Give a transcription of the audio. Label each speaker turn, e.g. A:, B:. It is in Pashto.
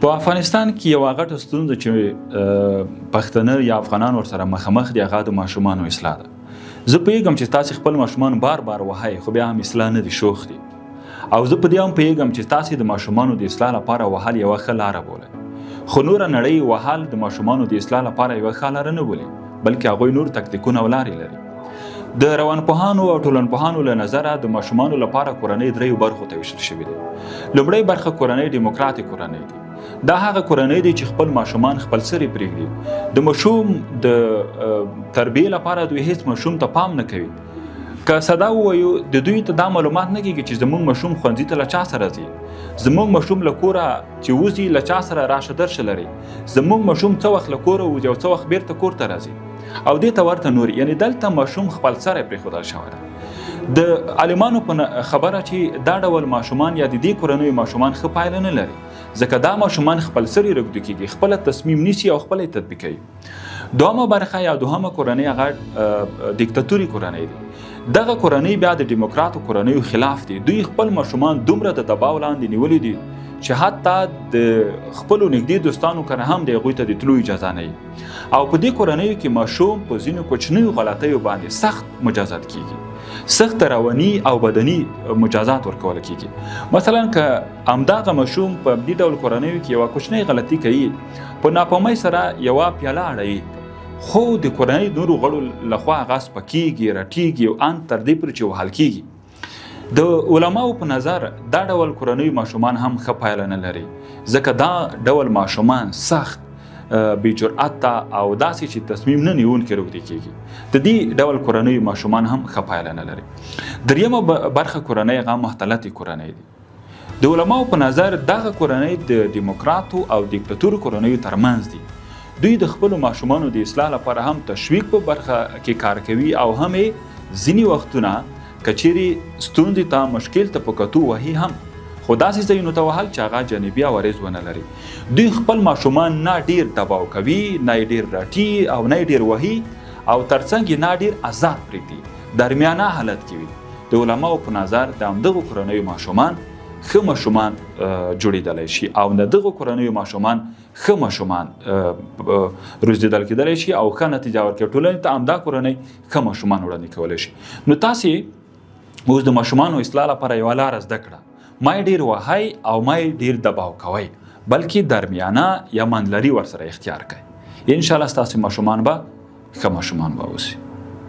A: په افغانستان کې یو غټه ستونزه چې پښتانه یا افغانان ورسره مخامخ دي هغه د ماشومانو اصلاح ده. زه پوهېږم چې تاسې خپل ماشومان بار بار وهئ خو بیا هم اصلاح نه دي، شوخ دي. او زه په دې هم پوهېږم چې تاسې د ماشومانو د اصلاح لپاره وهل یوه ښه لاره بولئ، خو نوره نړۍ وهل د ماشومانو د اصلاح لپاره یوه ښه لاره نه بولي، بلکې هغوی نور تکتیکونه او لارې لري. د روانپوهانو او ټولنپوهانو له نظره د ماشومانو لپاره کورنۍ دریو برخو ته ویشل شوي دي. لومړۍ برخه کورنۍ ډیموکراتیک کورنۍ دي. دا هغه کورنۍ دي چې خپل ماشومان خپل سرې پرېږدي. د ماشوم د تربیې لپاره دوی هیڅ ماشوم ته پام نه کوي. که ساده ووایو د دوی ته دا معلومات نه کېږي چې زموږ ماشوم ښوونځي ته له چا سره ځي، زموږ ماشوم له کوره چې وځي له چا سره راشه درشه لري، زموږ ماشوم څه وخت له کوره وځي او څه وخت بیرته کور ته راځي او دې ته ورته نور. یعنې دلته ماشوم خپل سری پرېښودل شوی ده. د عالمانو په خبره چې دا ډول ماشومان یا د دې کورنیو ماشومان ښه پایله نه لري، ځکه دا ماشومان خپل سری رږدو کېږي، خپله تصمیم نیسي او خپله یې تطبیقوي. دوهمه برخه یا دوهمه کورنۍ هغه دیکتاتوري کورنۍ دي. دغه کورنۍ بیا د ډیموکراتو کورنیو خلاف دي. دوی خپل ماشومان دومره د دباو لاندې نیولي دي چې حتی د خپلو نږدې دوستانو کره هم د هغوی ته د تلو اجازه نه وي. او په دې کورنیو کې ماشوم په ځینو کوچنیو غلطیو باندې سخت مجازات کیږي، سخت رواني او بدني مجازات ورکول کیږي. مثلا که همدغه ماشوم په دې ډول کورنیو کې یوه کوچنۍ غلطي کوي، په ناپامۍ سره یوه پیاله اړوي، خو د کورنۍ نورو غړو لخوا هغه سپکېږي، رټېږي او ان تر دې پورې چې وهل کېږي. د علماو په نظر دا ډول کورنیو ماشومان هم ښه پایله نه لري، ځکه دا ډول ماشومان سخت بې جرأته او داسې چې تصمیم نه نیونکي روږدي کېږي. د دې ډول کورنیو ماشومان هم ښه پایله نه لري. درېیمه برخه کورنۍ هغه محتلطې کورنۍ دي. د علماو په نظر دغه کورنۍ د ډیموکراتو او دیکتاتورو کورنیو ترمنځ دي. دوی د خپلو ماشومانو د اصلاح لپاره هم تشویق په برخه کې کار کوي او هم ځینې وختونه که چیرې ستونزې ته مشکل ته په کتو وهي هم، خو داسې ځایونو ته وهل چې هغه جانبي عوارض ونه لري. دوی خپل ماشومان نه ډیر دباو کوي، نه یې ډیر راټي او نه یې ډیر وهي او ترڅنګ یې نه ډیر آزاد پرېږدي، درمیانه حالت کې وي. د علماو په نظر د همدغو کورنیو ماشومان ښه ماشومان جوړېدلی شي او د دغو کورنیو ماشومان ښه ماشومان روزېدل کېدلی شي او ښه نتیجه ورکوي. ټولنې ته همدا کورنۍ ښه ماشومان وړاندې کولی شي. نو تاسې اوس د ماشومانو اصلاح لپاره یوه لاره زده کړه، ما یې ډېر وهئ او ما یې ډېر دباو کوئ، بلکې درمیانه یا منځلري ورسره اختیار کوئ. انشاءالله ستاسې ماشومان به ښه ماشومان به اوسي.